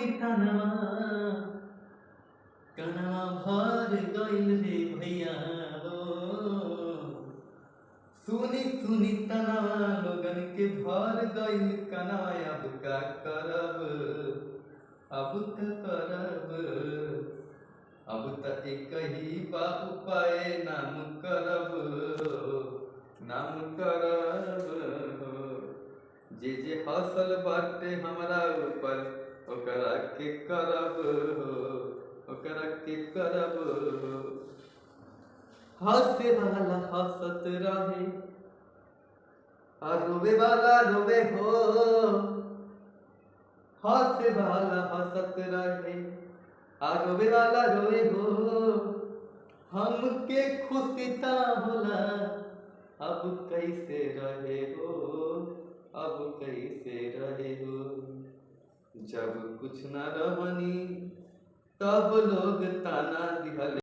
सुनी तनवा कनवा भर गइल रे भैया हो। सुनी सुनी तनवा लोगन के भर गइल कनवा। अब का करब, अब का करब, अब त एक ही बा उपाय नाम करब, नाम करब। जे जे हसल बाटे हमरा ऊपर ओकरा के करब, ओकरा के करब। हंसे वाला हंसत रहे और रोवे वाला रोवे हो। हंसे वाला हंसत रहे और रोवे वाला रोवे हो। हमके खुशी ता होला अब कैसे रहे हो, अब कैसे रहे हो। जब कुछ न रहनी तब लोग ताना दिहले।